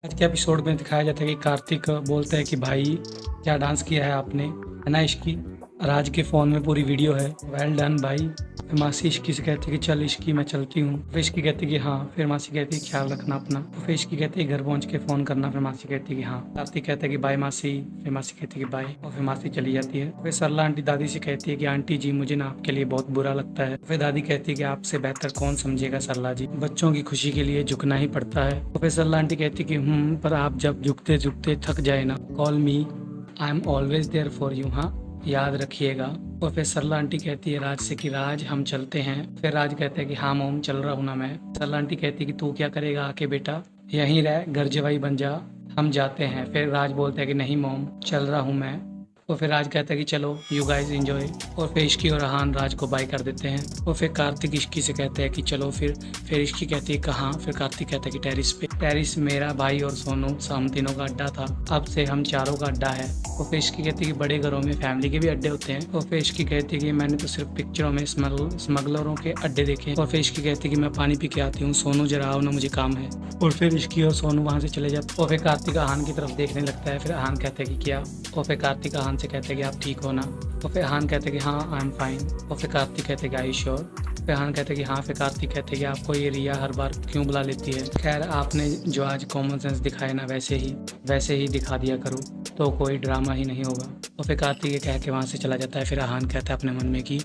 आज के एपिसोड में दिखाया जाता है कि कार्तिक बोलता है कि भाई क्या डांस किया है आपने, है ना इश्की। राज के फ़ोन में पूरी वीडियो है। वेल डन भाई। फिर मासी इश्की से कहती है कि चल इश्की मैं चलती हूँ। फिर इश्की कहती है कि हाँ। फिर मासी कहती है ख्याल रखना अपना। फिर इश्की कहती है घर पहुँच के फ़ोन करना। फिर मासी कहती है कि हाँ। कार्तिक कहता है कि बाय मासी। फिर मासी कहती है कि बाय, और फिर मासी चली जाती है। फिर सरला आंटी दादी से कहती है कि आंटी जी मुझे ना आपके लिए बहुत बुरा लगता है। फिर दादी कहती है कि आपसे बेहतर कौन समझेगा सरला जी, बच्चों की खुशी के लिए झुकना ही पड़ता है। तो फिर सरला आंटी कहती है कि पर आप जब झुकते झुकते थक जाए ना, call me, I am always there for you, हाँ याद रखिएगा। और फिर सरला आंटी कहती है राज से कि राज हम चलते हैं। फिर राज कहता है कि हाँ मोम चल रहा हूँ ना मैं। सरला आंटी कहती है कि तू क्या करेगा आके बेटा, यहीं रह, घर जवाई बन जा, हम जाते हैं। फिर राज बोलता है कि नहीं मोम चल रहा हूँ मैं। और फिर राज कहता है कि चलो यू गाइज एंजॉय। और फिर इश्की और रहान राज को बाय कर देते हैं। और फिर कार्तिक इश्की से कहता है कि चलो फिर इश्की कहती है कहाँ। फिर कार्तिक कहता है कि टेरिस पे। टेरिस मेरा भाई और सोनू हम तीनों का अड्डा था, अब से हम चारों का अड्डा है। और फिर इश्की कहती है कि बड़े घरों में फैमिली के भी अड्डे होते हैं। और फिर इश्की कहती है कि मैंने तो सिर्फ पिक्चरों में स्मगलरों के अड्डे देखे। और फिर इश्की कहती है कि मैं पानी पी के आती हूँ, सोनू जरा आओ ना मुझे काम है। और फिर इश्की और सोनू वहाँ से चले जाते। और फिर कार्तिक आहान की तरफ देखने लगता है। फिर आहान कहता है कि क्या। और फिर कार्तिक आहान से कहता है कि आप ठीक हो ना। और फिर आहान कहते हैं कि हाँ आई एम फाइन। और फिर कार्तिक कहते हैं कि आई यू श्योर। फिर आहान कहते हैं कि हाँ। फिर कार्तिक कहते हैं कि आपको ये रिया हर बार क्यों बुला लेती है। खैर आपने जो आज कॉमन सेंस दिखाया ना वैसे ही दिखा दिया करो, तो कोई ड्रामा ही नहीं होगा। और फिर कार्तिक ये कह के वहाँ से चला जाता है। फिर आहान कहता है अपने मन में कि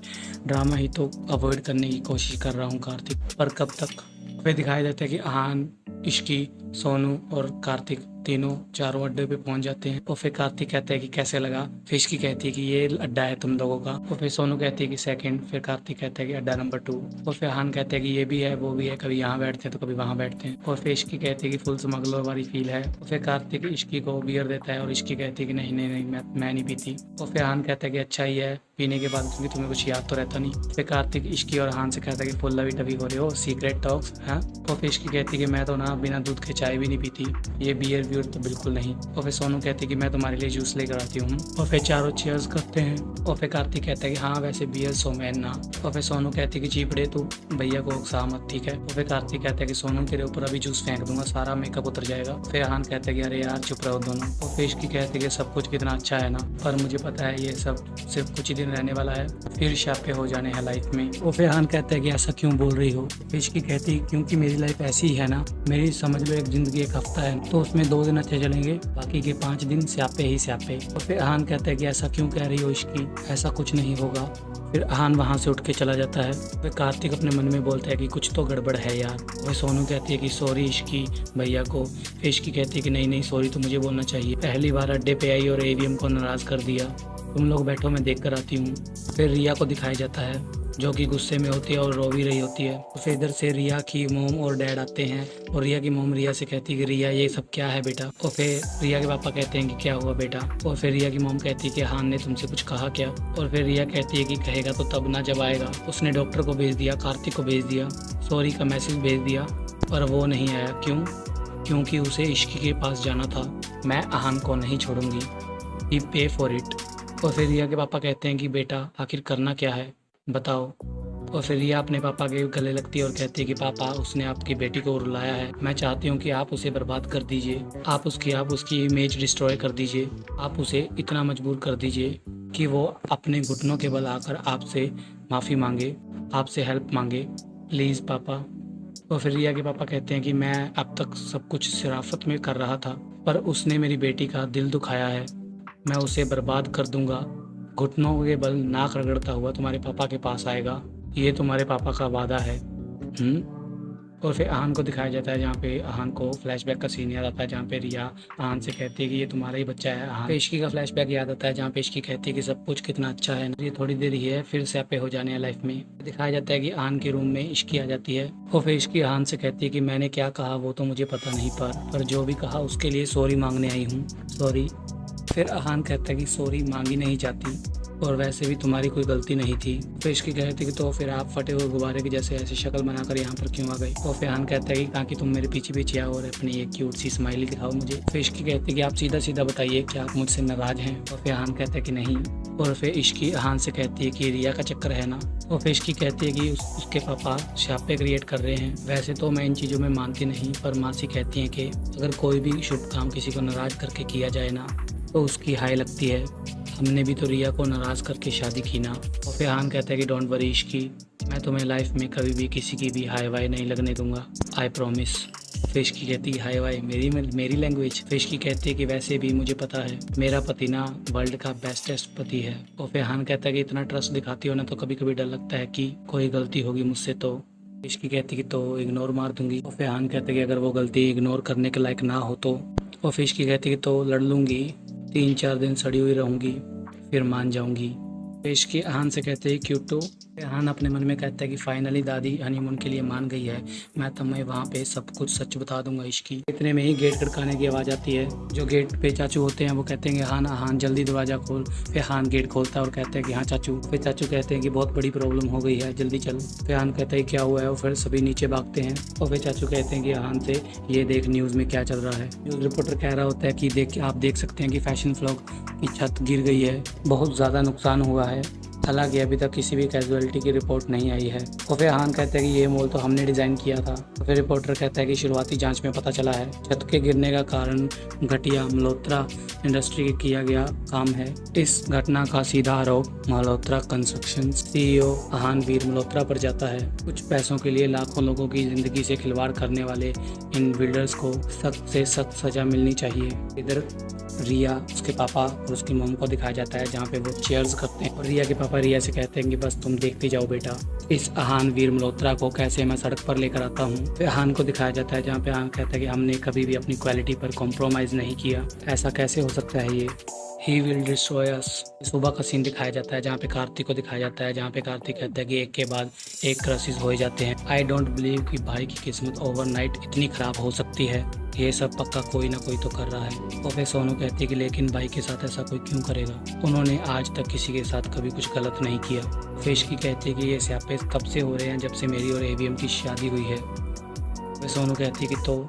ड्रामा ही तो अवॉइड करने की कोशिश कर रहा हूँ कार्तिक, पर कब तक। फिर दिखाया जाता है कि आहान, इश्की, सोनू और कार्तिक तीनों चारों अड्डे पे पहुंच जाते हैं। और फिर कार्तिक कहता है कि कैसे लगा। फिर इश्की कहती है कि ये अड्डा है तुम लोगों का। और फिर सोनू कहती है कि सेकंड। फिर कार्तिक कहता है कि अड्डा नंबर 2। और फिर आहान कहते हैं कि ये भी है वो भी है, कभी यहाँ बैठते हैं तो कभी वहाँ बैठते हैं। और फिर इश्की कहती है कि फुल स्मगलर वाली फील है। और फिर कार्तिक इश्की को बियर देता है और इश्की कहती है कि नहीं नहीं नहीं मैं नहीं पीती। और फिर आहान कहता है कि अच्छा ही है पीने के बाद, क्योंकि तुम्हें कुछ याद तो रहता नहीं। फिर कार्तिक इश्की और आहान से कहता है कि फुल लवी टवी हो रहे हो, सीक्रेट टॉक्स हैं। और फिर इश्की कहती है कि मैं तो ना बिना दूध के चाय भी नहीं पीती, ये बियर व्यूर तो बिल्कुल नहीं। और फिर सोनू कहती है कि मैं तुम्हारे लिए जूस लेकर आती हूँ। और फिर चारों चीयर्स करते हैं। और फिर कार्तिक कहता है कि हाँ वैसे बियर सो मैन ना। और फिर सोनू कहती है कि चीपड़े तू भैया को उकसा मत, ठीक है। और फिर कार्तिक कहता है कि सोनू तेरे ऊपर अभी जूस फेंक दूंगा, सारा मेकअप उतर जाएगा। फिर आहान कहता है कि अरे यार चुप रहो दोनों। और फिर इश्की कहती है कि सब कुछ कितना अच्छा है ना, पर मुझे पता है ये सब सिर्फ कुछ ही दिन रहने वाला है, फिर शापे हो जाने हैं लाइफ में। और फिर आहान कहता है कि ऐसा क्यों बोल रही हो। फिर इश्की कहती है क्योंकि मेरी लाइफ ऐसी ही है ना, मेरी समझ लो एक जिंदगी एक हफ्ता है, तो उसमें 2 दिन अच्छे चलेंगे, बाकी के 5 दिन स्यापे ही स्यापे। और फिर आहान कहता है कि ऐसा क्यों कह रही हो इश्की, ऐसा कुछ नहीं होगा। फिर आहान वहाँ से उठ के चला जाता है। फिर कार्तिक अपने मन में बोलता है कि कुछ तो गड़बड़ है यार। फिर सोनू कहती है कि सॉरी इश्की भैया को। फिर इश्की कहती है कि नहीं नहीं सॉरी तो मुझे बोलना चाहिए, पहली बार अड्डे पे आई और एवीएम को नाराज़ कर दिया, तुम लोग बैठो मैं देख कर आती हूँ। फिर रिया को दिखाया जाता है जो कि गुस्से में होती है और रो भी रही होती है। तो फिर इधर से रिया की मोम और डैड आते हैं। और रिया की मोम रिया से कहती है कि रिया ये सब क्या है बेटा। और फिर रिया के पापा कहते हैं कि क्या हुआ बेटा। और फिर रिया की मोम कहती है कि हान ने तुमसे कुछ कहा क्या। और फिर रिया कहती है कि कहेगा तो तब ना जब आएगा, उसने डॉक्टर को भेज दिया, कार्तिक को भेज दिया, सॉरी का मैसेज भेज दिया, पर वो नहीं आया। क्यों? क्योंकि उसे इश्की के पास जाना था। मैं आहान को नहीं छोड़ूंगी, ही पे फॉर इट। और फिर रिया के पापा कहते हैं कि बेटा आखिर करना क्या है बताओ। और फिर रिया अपने पापा के गले लगती है और कहती है कि पापा उसने आपकी बेटी को रुलाया है, मैं चाहती हूँ कि आप उसे बर्बाद कर दीजिए, आप उसकी इमेज डिस्ट्रॉय कर दीजिए, आप उसे इतना मजबूर कर दीजिए कि वो अपने घुटनों के बल आकर आपसे माफ़ी मांगे, आपसे हेल्प मांगे, प्लीज़ पापा। और फिर रिया के पापा कहते हैं कि मैं अब तक सब कुछ शराफत में कर रहा था, पर उसने मेरी बेटी का दिल दुखाया है, मैं उसे बर्बाद कर दूंगा, घुटनों के बल नाक रगड़ता हुआ तुम्हारे पापा के पास आएगा, ये तुम्हारे पापा का वादा है। और फिर आहान को दिखाया जाता है जहाँ पे आहान को फ्लैशबैक का सीन याद आता है, जहाँ पे रिया आहान से कहती है कि ये तुम्हारा ही बच्चा है। आहान पे इश्की का फ्लैशबैक याद आता है जहाँ पे इश्की कहती है कि सब कुछ कितना अच्छा है, ये थोड़ी देर ही है फिर स्यापे हो जाने हैं लाइफ में। दिखाया जाता है कि आहान के रूम में इश्की आ जाती है। और फिर इश्की आहान से कहती है कि मैंने क्या कहा वो तो मुझे पता नहीं, पर जो भी कहा उसके लिए सॉरी मांगने आई हूँ, सॉरी। फिर आहान कहता है कि सॉरी मांगी नहीं जाती, और वैसे भी तुम्हारी कोई गलती नहीं थी। फिर इश्की कहती कि तो फिर आप फटे हुए गुब्बारे की जैसे ऐसी शक्ल बनाकर यहाँ पर क्यों आ गई। और फिर आहान कहता है कि ताकि तुम मेरे पीछे पीछे आओ और अपनी एक क्यूट सी स्माइली दिखाओ मुझे। फिर इश्की कहती है कि आप सीधा सीधा बताइए कि आप मुझसे नाराज हैं। और फिर आहान कहता है कि नहीं, और फिर इश्की अहान से कहती है कि रिया का चक्कर है ना। और फिर इश्की कहती है कि उसके पापा छापे क्रिएट कर रहे हैं। वैसे तो मैं इन चीज़ों में मानती नहीं, पर मासी कहती हैं कि अगर कोई भी शुभ काम किसी को नाराज़ करके किया जाए ना तो उसकी हाई लगती है। हमने भी तो रिया को नाराज़ करके शादी की ना। और फिर अहान कहता है कि डोंट वरी इश्की, मैं तुम्हें लाइफ में कभी भी किसी की भी हाई वाई नहीं लगने दूंगा, आई प्रॉमिस। फिश की कहती है हाई वाई मेरी लैंग्वेज। फिश की कहती है कि वैसे भी मुझे पता है मेरा पति ना वर्ल्ड का बेस्टेस्ट पति है। और फिर हान कहता है कि इतना ट्रस्ट दिखाती हो ना तो कभी कभी डर लगता है कि कोई गलती होगी मुझसे तो। फिश की कहती है कि तो इग्नोर मार दूंगी। और फिर हान कहता है कि अगर वो गलती इग्नोर करने के लायक ना हो तो। और फिश की कहती है कि तो लड़ लूंगी, 3-4 दिन सड़ी हुई रहूंगी, फिर मान जाऊंगी। फिश की अहान से कहते हैं क्यूटो। अहान अपने मन में कहता है कि फाइनली दादी हनीमून के लिए मान गई है, मैं तुम्हें वहाँ पे सब कुछ सच बता दूंगा इश्की। इतने में ही गेट खड़काने की आवाज़ आती है। जो गेट पे चाचू होते हैं वो कहते हैं कि अहान अहान जल्दी दरवाज़ा खोल। फिर अहान गेट खोलता है और कहते हैं कि हाँ चाचू। फिर चाचू कहते हैं कि बहुत बड़ी प्रॉब्लम हो गई है, जल्दी चल। फिर अहान कहता है क्या हुआ है और फिर सभी नीचे भागते हैं। और फिर चाचू कहते हैं कि अहान से ये देख न्यूज़ में क्या चल रहा है। न्यूज़ रिपोर्टर कह रहा होता है कि आप देख सकते हैं कि फैशन फ्लॉग की छत गिर गई है, बहुत ज़्यादा नुकसान हुआ है, हालांकि अभी तक किसी भी कैजुअलिटी की रिपोर्ट नहीं आई है। और फिर अहान कहता है कि ये मॉल तो हमने डिज़ाइन किया था। तो फिर रिपोर्टर कहता है कि शुरुआती जांच में पता चला है छत के गिरने का कारण घटिया मल्होत्रा इंडस्ट्री के किया गया काम है। इस घटना का सीधा आरोप मल्होत्रा कंस्ट्रक्शन CEO अहान वीर मल्होत्रा पर जाता है। कुछ पैसों के लिए लाखों लोगों की जिंदगी से खिलवाड़ करने वाले इन बिल्डर्स को सख्त से सख्त सजा मिलनी चाहिए। इधर रिया, उसके पापा और उसकी मॉम को दिखाया जाता है जहाँ पे वो चीयर्स करते हैं। और रिया के पापा रिया से कहते हैं कि बस तुम देखते जाओ बेटा, इस अहान वीर मल्होत्रा को कैसे मैं सड़क पर लेकर आता हूँ। फिर अहान को दिखाया जाता है जहाँ पे अहान कहता है कि हमने कभी भी अपनी क्वालिटी पर कॉम्प्रोमाइज़ नहीं किया, ऐसा कैसे हो सकता है ये, ही विल डिस्ट्रॉय अस। सुबह का सीन दिखाया जाता है जहाँ पे कार्तिक को दिखाया जाता है, जहाँ पे कार्तिक कहता है कि एक के बाद एक क्रसेस हो जाते हैं। आई डोंट बिलीव कि भाई की किस्मत ओवरनाइट इतनी ख़राब हो सकती है, ये सब पक्का कोई ना कोई तो कर रहा है। और फिर सोनू कहती है कि लेकिन भाई के साथ ऐसा कोई क्यों करेगा, उन्होंने आज तक किसी के साथ कभी कुछ गलत नहीं किया। फिश की कहती है कि ये स्यापे तब से हो रहे हैं जब से मेरी और AVM की शादी हुई है। फिर सोनू कहती है कि तो।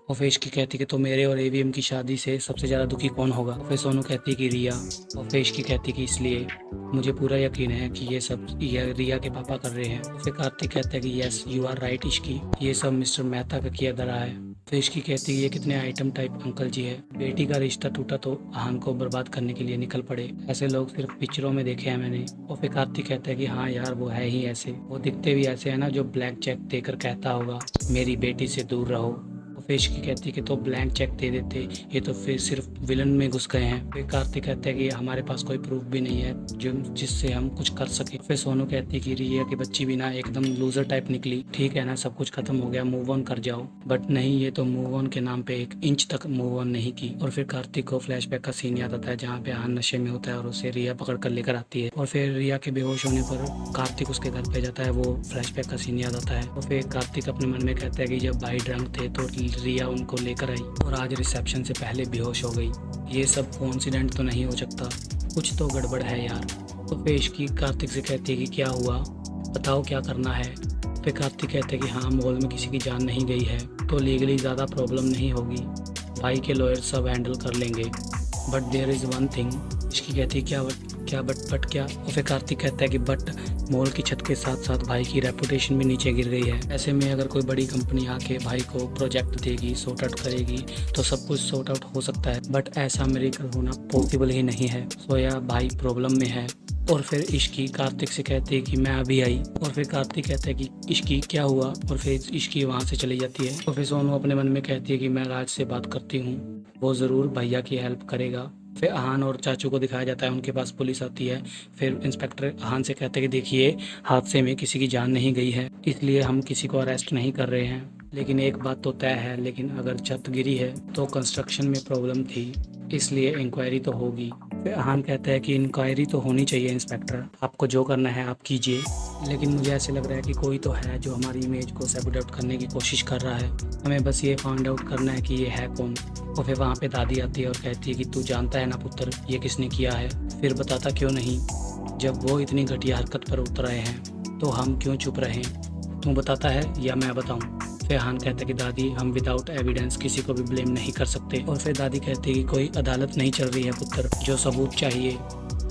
और फिश की कहती है कि तो मेरे और AVM की शादी से सबसे ज़्यादा दुखी कौन होगा। फिर सोनू कहती है कि रिया। और फिश की कहती है कि इसलिए मुझे पूरा यकीन है कि ये सब रिया के पापा कर रहे हैं। फिर कार्तिक कहता है कि yes you are right Ishqi, ये सब मिस्टर मेहता का किया धरा है। फिश की कहती है ये कितने आइटम टाइप अंकल जी है, बेटी का रिश्ता टूटा तो अहान को बर्बाद करने के लिए निकल पड़े, ऐसे लोग सिर्फ पिक्चरों में देखे हैं मैंने। और फिर कार्तिक कहता है कि हाँ यार वो है ही ऐसे, वो दिखते भी ऐसे है ना जो ब्लैंक चेक देकर कहता होगा मेरी बेटी से दूर रहो। फिश की कहती है कि तो ब्लैंक चेक दे देते, ये तो फिर सिर्फ विलन में घुस गए हैं। फिर कार्तिक कहते हैं कि हमारे पास कोई प्रूफ भी नहीं है जो जिससे हम कुछ कर सके। फिर सोनू कहती है कि रिया की बच्ची भी ना एकदम लूजर टाइप निकली, ठीक है ना सब कुछ खत्म हो गया, मूव ऑन कर जाओ। बट नहीं, ये तो मूव ऑन के नाम पे 1 इंच तक मूव ऑन नहीं की। और फिर कार्तिक को फ्लैशबैक का सीन याद आता है जहाँ पे अहान नशे में होता है और उसे रिया पकड़ कर लेकर आती है। और फिर रिया के बेहोश होने पर कार्तिक उसके घर पे जाता है, वो फ्लैशबैक का सीन याद आता है। और फिर कार्तिक अपने मन में कहता है कि जब भाई ड्रंक थे तो रिया उनको लेकर आई और आज रिसेप्शन से पहले बेहोश हो गई, ये सब कोइंसिडेंट तो नहीं हो सकता, कुछ तो गड़बड़ है यार। तो फिश की कार्तिक से कहती है कि क्या हुआ, बताओ क्या करना है। फिर कार्तिक कहते हैं कि हाँ मॉल में किसी की जान नहीं गई है तो लीगली ज़्यादा प्रॉब्लम नहीं होगी, भाई के लॉयर सब हैंडल कर लेंगे। But there is one thing. इसकी कहती है क्या बट क्या। और फिर कार्तिक कहता है कि बट मॉल की छत के साथ साथ भाई की रेपुटेशन भी नीचे गिर गई है, ऐसे में अगर कोई बड़ी कंपनी आके भाई को प्रोजेक्ट देगी, सॉर्ट आउट करेगी तो सब कुछ सॉर्ट आउट हो सकता है, बट ऐसा मिरेकल होना पॉसिबल ही नहीं है। सोया भाई प्रॉब्लम में है। और फिर इश्की कार्तिक से कहती है कि मैं अभी आई। और फिर कार्तिक कहता है कि इश्की क्या हुआ, और फिर इश्की वहाँ से चली जाती है। और फिर सोनू अपने मन में कहती है कि मैं राज से बात करती हूँ, वो ज़रूर भैया की हेल्प करेगा। फिर अहान और चाचू को दिखाया जाता है, उनके पास पुलिस आती है। फिर इंस्पेक्टर अहान से कहते हैं कि देखिए हादसे में किसी की जान नहीं गई है, इसलिए हम किसी को अरेस्ट नहीं कर रहे हैं, लेकिन एक बात तो तय है, लेकिन अगर छत गिरी है तो कंस्ट्रक्शन में प्रॉब्लम थी, इसलिए इंक्वायरी तो होगी। फिर अहान कहता है कि इंक्वायरी तो होनी चाहिए इंस्पेक्टर, आपको जो करना है आप कीजिए, लेकिन मुझे ऐसे लग रहा है कि कोई तो है जो हमारी इमेज को सैबोटेज करने की कोशिश कर रहा है, हमें बस ये फाइंड आउट करना है कि ये है कौन। और फिर वहाँ पे दादी आती है और कहती है कि तू जानता है ना पुत्र ये किसने किया है। फिर बताता क्यों नहीं, जब वो इतनी घटिया हरकत पर उतर आए हैं तो हम क्यों चुप रहे, तू बताता है या मैं बताऊँ। फिर अहान कहता है कि दादी हम विदाउट एविडेंस किसी को भी ब्लेम नहीं कर सकते। और फिर दादी कहती है कि कोई अदालत नहीं चल रही है पुत्र, जो सबूत चाहिए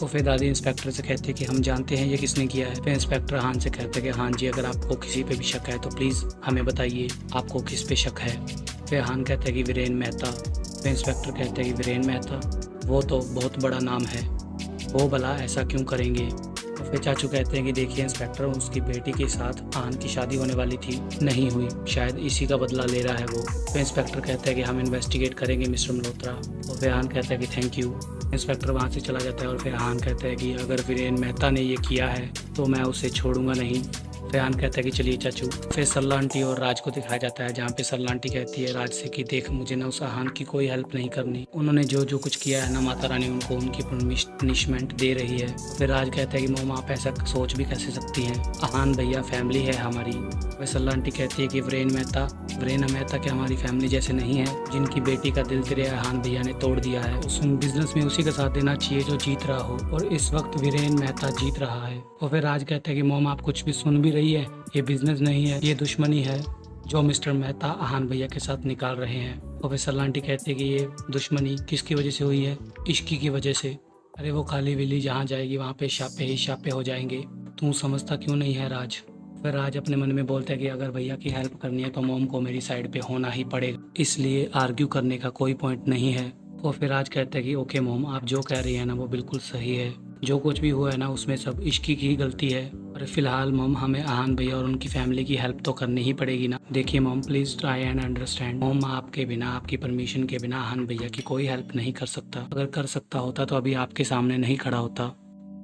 तो फिर दादी इंस्पेक्टर से कहती है कि हम जानते हैं ये किसने किया है। फिर इंस्पेक्टर हान से कहते हैं कि हाँ जी, अगर आपको किसी पे भी शक है तो प्लीज़ हमें बताइए, आपको किस पे शक है। फिर हान कहते हैं कि वीरेन मेहता। फिर इंस्पेक्टर कहते हैं कि वीरेन मेहता, वो तो बहुत बड़ा नाम है, वो भला ऐसा क्यों करेंगे। तो फिर चाचू कहते हैं कि देखिए इंस्पेक्टर, उसकी बेटी के साथ आन की शादी होने वाली थी, नहीं हुई, शायद इसी का बदला ले रहा है वो। फिर इंस्पेक्टर कहता है कि हम इन्वेस्टिगेट करेंगे मिस्टर मल्होत्रा। और फिर आन कहता है कि थैंक यू। इंस्पेक्टर वहाँ से चला जाता है और फिर आन कहता है कि अगर वीरेन मेहता ने ये किया है तो मैं उसे छोड़ूंगा नहीं। फिर आन कहता है कि चलिए चाचू। फिर सरला आंटी और राज को दिखाया जाता है, जहाँ पे सरला आंटी कहती है राज से कि देख, मुझे ना उस आहान की कोई हेल्प नहीं करनी, उन्होंने जो जो कुछ किया है ना, माता रानी उनको उनकी पनिशमेंट दे रही है। फिर राज कहता है कि मोम आप ऐसा सोच भी कैसे सकती हैं, आहान भैया फैमिली है हमारी। फिर सरला आंटी कहती है कि वीरेन मेहता क्या हमारी फैमिली जैसे नहीं है, जिनकी बेटी का दिल तेरे आहान भैया ने तोड़ दिया है। उस बिजनेस में उसी का साथ देना चाहिए जो जीत रहा हो, और इस वक्त वीरेन मेहता जीत रहा है। और फिर राज कहता है कि मोम आप कुछ भी सुन भी रही है, ये बिजनेस नहीं है, ये दुश्मनी है जो मिस्टर मेहता आहान भैया के साथ निकाल रहे हैं। और फिर सरला आंटी कहती है कि ये दुश्मनी किसकी वजह से हुई है, इश्की की वजह से। अरे वो काली बिल्ली जहाँ जाएगी वहाँ पे शापे ही शापे हो जाएंगे, तू समझता क्यों नहीं है राज। फिर राज अपने मन में बोलता है कि अगर भैया की हेल्प करनी है तो मोम को मेरी साइड पे होना ही पड़ेगा, इसलिए आर्ग्यू करने का कोई पॉइंट नहीं है। और फिर राज कहता है कि ओके मोम, आप जो कह रही है ना वो बिल्कुल सही है, जो कुछ भी हुआ है ना उसमें सब इश्की की गलती है, और फिलहाल मोम हमें आहान भैया और उनकी फैमिली की हेल्प तो करनी ही पड़ेगी ना। देखिए मोम, प्लीज़ ट्राई एंड अंडरस्टैंड, मोम आपके बिना, आपकी परमिशन के बिना आहान भैया की कोई हेल्प नहीं कर सकता, अगर कर सकता होता तो अभी आपके सामने नहीं खड़ा होता।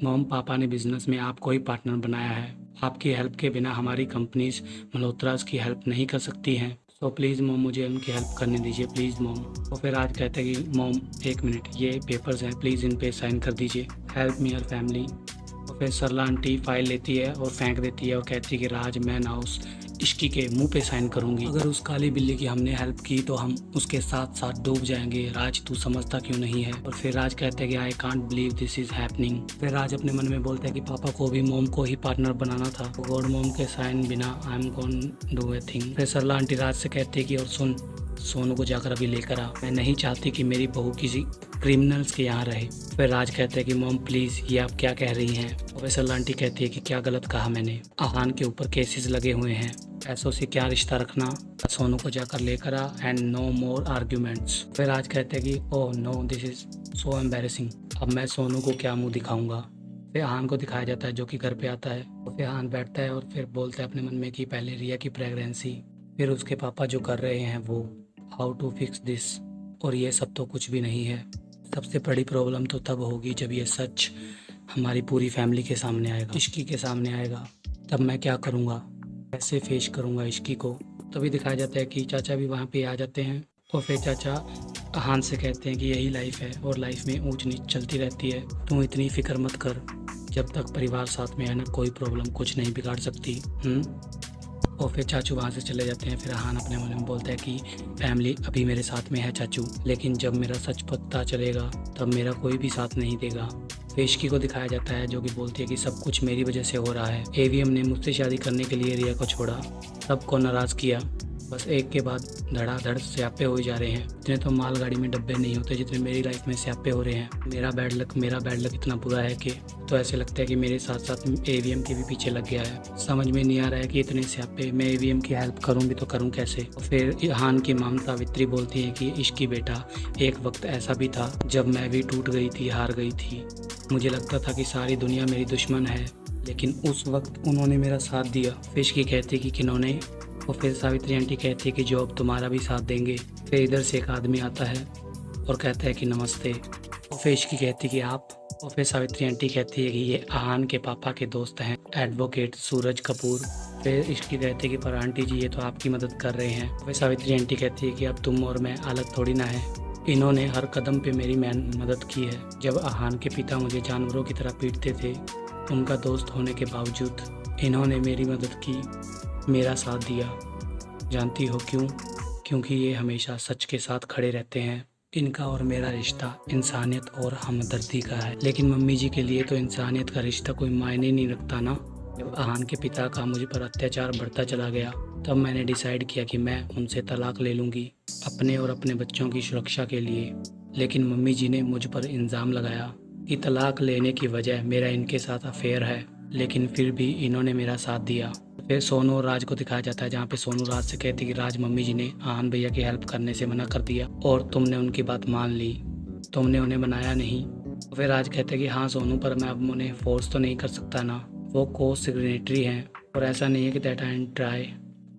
मोम, पापा ने बिजनेस में आपको ही पार्टनर बनाया है, आपकी हेल्प के बिना हमारी कंपनीज मल्होत्रास की हेल्प नहीं कर सकती हैं, तो प्लीज़ मोम मुझे उनकी हेल्प करने दीजिए, प्लीज़ मोम। तो फिर आज कहते हैं कि मोम एक मिनट, ये पेपर्स हैं, प्लीज़ इन पे साइन कर दीजिए, हेल्प मी योर फैमिली। तो फिर सरला आंटी फाइल लेती है और फेंक देती है और कहती है कि राज, मैं ना उस इश्की के मुंह पे साइन करूंगी, अगर उस काली बिल्ली की हमने हेल्प की तो हम उसके साथ साथ डूब जाएंगे, राज तू समझता क्यों नहीं है। और फिर राज कहते हैं कि I can't believe this is happening. फिर राज अपने मन में बोलता है कि पापा को भी मोम को ही पार्टनर बनाना था, गॉड मोम के साइन बिना I am gonna do a thing. फिर सरला आंटी राज से कहती है कि और सुन, सोनू को जाकर अभी लेकर आ, मैं नहीं चाहती कि मेरी बहू किसी क्रिमिनल्स के यहाँ रहे। फिर राज कहते हैं कि मोम प्लीज़, ये आप क्या कह रही हैं। और फिर सरला आंटी कहती है कि क्या गलत कहा मैंने, आहान के ऊपर केसेस लगे हुए हैं, पैसों से क्या रिश्ता रखना, सोनू को जाकर लेकर आ एंड नो मोर आर्ग्यूमेंट्स। फिर राज कहते हैं कि oh no, this is so embarrassing, अब मैं सोनू को क्या मुंह दिखाऊंगा। फिर आहान को दिखाया जाता है जो कि घर पे आता है, और फिर आहान बैठता है और फिर बोलता है अपने मन में कि पहले रिया की प्रेगनेंसी, फिर उसके पापा जो कर रहे हैं वो, हाउ टू फिक्स दिस, और ये सब तो कुछ भी नहीं है, सबसे बड़ी प्रॉब्लम तो तब होगी जब ये सच हमारी पूरी फैमिली के सामने आएगा, इश्की के सामने आएगा, तब मैं क्या करूँगा, कैसे फेस करूँगा इश्की को। तभी दिखाया जाता है कि चाचा भी वहाँ पे आ जाते हैं, और फिर चाचा आहान से कहते हैं कि यही लाइफ है और लाइफ में ऊंच नीच चलती रहती है, तू इतनी फिक्र मत कर, जब तक परिवार साथ में है ना कोई प्रॉब्लम कुछ नहीं बिगाड़ सकती। और फिर चाचू वहाँ से चले जाते हैं। फिर आहान अपने मन में बोलता है कि फैमिली अभी मेरे साथ में है चाचू, लेकिन जब मेरा सच पता चलेगा तब मेरा कोई भी साथ नहीं देगा। फिर इश्की को दिखाया जाता है जो कि बोलती है कि सब कुछ मेरी वजह से हो रहा है, एवीएम ने मुझसे शादी करने के लिए रिया को छोड़ा, सबको नाराज़ किया, बस एक के बाद धड़ाधड़ स्यापे हो जा रहे हैं, इतने तो मालगाड़ी में डब्बे नहीं होते जितने मेरी लाइफ में स्यापे हो रहे हैं। मेरा बैड लक इतना बुरा है कि तो ऐसे लगता है कि मेरे साथ साथ एवीएम के भी पीछे लग गया है। समझ में नहीं आ रहा है कि इतने स्यापे, मैं एवीएम की हेल्प करूँ भी तो करूँ कैसे। फिर आहान की माम सावित्री बोलती है कि इश्की बेटा, एक वक्त ऐसा भी था जब मैं भी टूट गई थी, हार गई थी, मुझे लगता था कि सारी दुनिया मेरी दुश्मन है, लेकिन उस वक्त उन्होंने मेरा साथ दिया। फिश की कहती कि किन्होंने। और फिर सावित्री आंटी कहती है कि जो अब तुम्हारा भी साथ देंगे। फिर इधर से एक आदमी आता है और कहता है कि नमस्ते। और फिर इसकी कहती कि आप। और फिर सावित्री आंटी कहती है कि ये आहान के पापा के दोस्त हैं, एडवोकेट सूरज कपूर। फिर इसकी कहती है कि पर आंटी जी ये तो आपकी मदद कर रहे हैं। फिर सावित्री आंटी कहती है कि अब तुम और मैं अलग थोड़ी ना है, इन्होंने हर कदम पे मेरी मदद की है। जब आहान के पिता मुझे जानवरों की तरह पीटते थे, उनका दोस्त होने के बावजूद इन्होंने मेरी मदद की, मेरा साथ दिया। जानती हो क्यों? क्योंकि ये हमेशा सच के साथ खड़े रहते हैं। इनका और मेरा रिश्ता इंसानियत और हमदर्दी का है। लेकिन मम्मी जी के लिए तो इंसानियत का रिश्ता कोई मायने नहीं रखता ना। जब आहान के पिता का मुझ पर अत्याचार बढ़ता चला गया, तब मैंने डिसाइड किया कि मैं उनसे तलाक ले लूँगी, अपने और अपने बच्चों की सुरक्षा के लिए। लेकिन मम्मी जी ने मुझ पर इल्ज़ाम लगाया कि तलाक लेने की वजह मेरा इनके साथ अफेयर है, लेकिन फिर भी इन्होंने मेरा साथ दिया। फिर सोनू और राज को दिखाया जाता है, जहाँ पे सोनू राज से कहती कि राज मम्मी जी ने आहान भैया की हेल्प करने से मना कर दिया और तुमने उनकी बात मान ली, तुमने उन्हें मनाया नहीं। फिर राज कहते हैं कि हाँ सोनू, पर मैं अब उन्हें फोर्स तो नहीं कर सकता ना, वो को सिग्नेटरी हैं और ऐसा नहीं है कि दैट एंड ट्राई।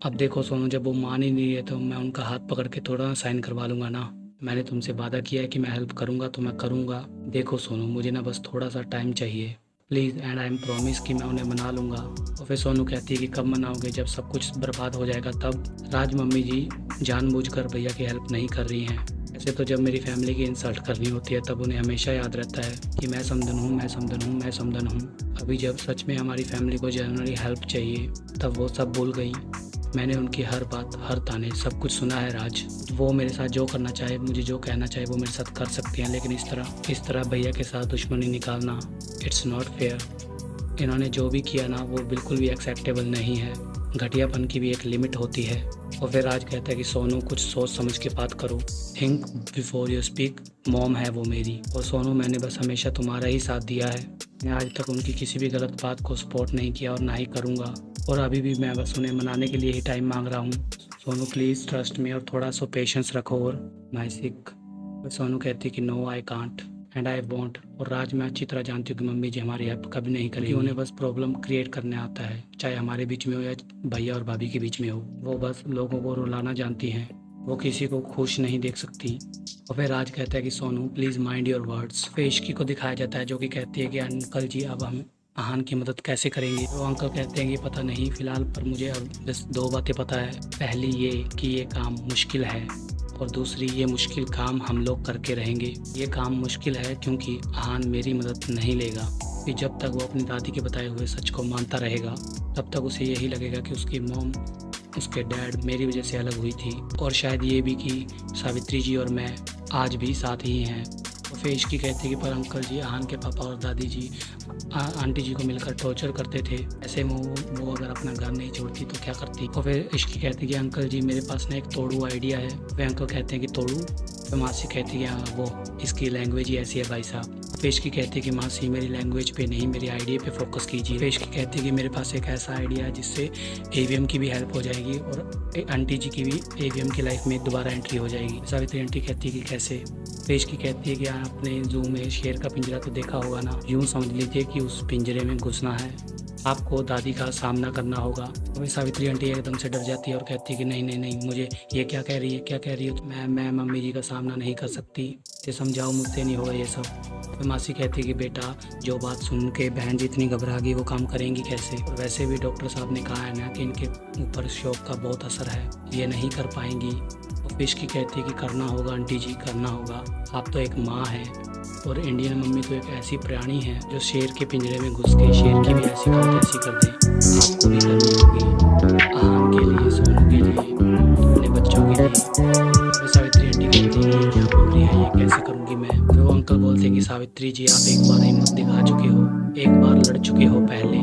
अब देखो सोनू, जब वो मान ही नहीं है तो मैं उनका हाथ पकड़ के थोड़ा साइन करवा लूँगा ना। मैंने तुमसे वादा किया है कि मैं हेल्प करूँगा तो मैं करूँगा। देखो सोनू, मुझे ना बस थोड़ा सा टाइम चाहिए please, and I am promise कि मैं उन्हें मना लूँगा। और फिर सोनू कहती है कि कब मनाओगे, जब सब कुछ बर्बाद हो जाएगा तब। राज मम्मी जी जानबूझकर भैया की हेल्प नहीं कर रही हैं। ऐसे तो जब मेरी फैमिली की इंसल्ट करनी होती है तब उन्हें हमेशा याद रहता है कि मैं समधन हूँ, मैं समधन हूँ, मैं समधन हूँ। अभी जब सच में हमारी फैमिली को जनरली हेल्प चाहिए तब वो सब भूल गई। मैंने उनकी हर बात, हर ताने, सब कुछ सुना है राज। वो मेरे साथ जो करना चाहे, मुझे जो कहना चाहे वो मेरे साथ कर सकती हैं, लेकिन इस तरह भैया के साथ दुश्मनी निकालना इट्स नॉट फेयर। इन्होंने जो भी किया ना वो बिल्कुल भी एक्सेप्टेबल नहीं है। घटियापन की भी एक लिमिट होती है। और फिर राज कहता है कि सोनू कुछ सोच समझ के बात करो, think before you speak. Mom है वो मेरी, और सोनू मैंने बस हमेशा तुम्हारा ही साथ दिया है। मैं आज तक उनकी किसी भी गलत बात को सपोर्ट नहीं किया और ना ही करूँगा, और अभी भी मैं बस उन्हें मनाने के लिए ही टाइम मांग रहा हूँ। सोनू प्लीज़ ट्रस्ट मी और थोड़ा सा पेशेंस रखो और माई सिक। सोनू कहती कि no I can't and I won't. और राज, मैं अच्छी तरह जानती हूँ कि मम्मी जी हमारी हेल्प कभी नहीं करेगी। उन्हें बस प्रॉब्लम क्रिएट करने आता है, चाहे हमारे बीच में हो या भैया और भाभी के बीच में हो। वो बस लोगों को रुलाना जानती हैं, वो किसी को खुश नहीं देख सकती। और फिर राज कहता है कि Sonu please mind your words. फिर इश्की को दिखाया जाता है जो कि कहती है कि अंकल जी अब हम आहान की मदद कैसे करेंगे। तो अंकल कहते हैं कि पता नहीं फ़िलहाल, पर मुझे अब बस दो बातें पता है। पहली ये कि ये काम मुश्किल है, और दूसरी ये मुश्किल काम हम लोग करके रहेंगे। ये काम मुश्किल है क्योंकि आहान मेरी मदद नहीं लेगा। फिर जब तक वो अपनी दादी के बताए हुए सच को मानता रहेगा तब तक उसे यही लगेगा कि उसकी मॉम, उसके डैड मेरी वजह से अलग हुई थी, और शायद ये भी कि सावित्री जी और मैं आज भी साथ ही हैं। और फिर इश्की कहती है कि पर अंकल जी, आहान के पापा और दादी जी आंटी जी को मिलकर टॉर्चर करते थे, ऐसे में वो अगर अपना घर नहीं छोड़ती तो क्या करती। और फिर इश्की कहती है कि अंकल जी मेरे पास ना एक तोड़ू आइडिया है। वे अंकल कहते हैं कि तोड़ू। तो मासी कहती है कि हाँ, वो इसकी लैंग्वेज ही ऐसी है भाई साहब। फिर इश्की कहती है कि मासी मेरी लैंग्वेज पे नहीं, मेरी आइडिया पे फोकस कीजिए। फिर इश्की कहती है कि मेरे पास एक ऐसा आइडिया है जिससे एवीएम की भी हेल्प हो जाएगी और आंटी जी की भी एवीएम की लाइफ में दोबारा एंट्री हो जाएगी। सावित्री आंटी कहती है कि कैसे। पेश की कहती है कि आपने जू में शेर का पिंजरा तो देखा होगा ना, यूँ समझ लीजिए कि उस पिंजरे में घुसना है, आपको दादी का सामना करना होगा। वही सावित्री आंटी एकदम से डर जाती है और कहती है कि नहीं नहीं नहीं, मुझे ये क्या कह रही है, क्या कह रही है, मैं मम्मी जी का सामना नहीं कर सकती, ये समझाओ, मुझसे नहीं होगा ये सब। तो मासी कहती है कि बेटा, जो बात सुन के बहन जी इतनी घबरा गई वो काम करेंगी कैसे। और वैसे भी डॉक्टर साहब ने कहा है ना कि इनके ऊपर शॉक का बहुत असर है, ये नहीं कर पाएंगी। और फिश की कहती है कि करना होगा आंटी जी, करना होगा, आप तो एक माँ हैं, और इंडियन मम्मी तो एक ऐसी प्राणी है जो शेर के पिंजरे में घुस के शेर की भी ऐसी खाते ऐसी कर दे। आपको भी करनी होगी, आहान के लिए, सोनू के लिए, अपने बच्चों के लिए। सावित्री आंटी कहती है कि क्या बोल रही है, ये कैसे करूँगी मैं। फिर वो अंकल बोलते हैं कि सावित्री जी, आप एक बार हिम्मत दिखा चुके हो, एक बार लड़ चुके हो पहले।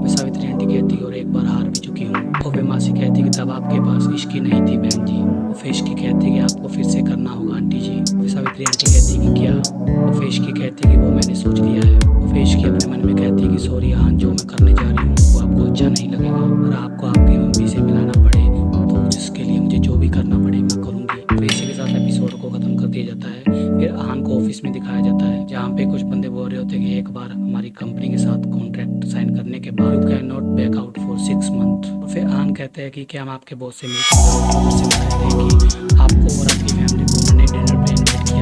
फिर सावित्री आंटी कहती है और एक बार हार भी चुकी हूँ। और फिर मासी कहती है कि तब आपके पास इश्की नहीं थी बहन जी। और फिर इश्की कहती है कि आपको फिर से करना होगा आंटी जी। फिर सावित्री आंटी कहती है कि क्या। और फिर इश्की कहती है कि वो मैंने सोच लिया है। और फिर इश्की अपने मन में कहती है कि सॉरी आहान, जो मैं करने जा रही हूँ वो आपको अच्छा नहीं लगेगा, और आपको आपकी मम्मी से मिलाना पड़े तो जिसके लिए मुझे जो भी करना पड़े मैं करूँगी। फिर इसी के साथ एपिसोड को खत्म कर दिया जाता है। फिर आहान को ऑफिस में दिखाया जाता है, जहाँ पे कुछ बंदे बोल रहे होते हैं कि एक बार हमारी कंपनी के साथ कॉन्ट्रैक्ट साइन करने के बाद you can not back out for 6 month. और फिर आहान कहते हैं कि क्या हम आपके बॉस से मिल सकते हैं। आपको और आपकी फैमिली को मैंने डिनर पे इन्वाइट किया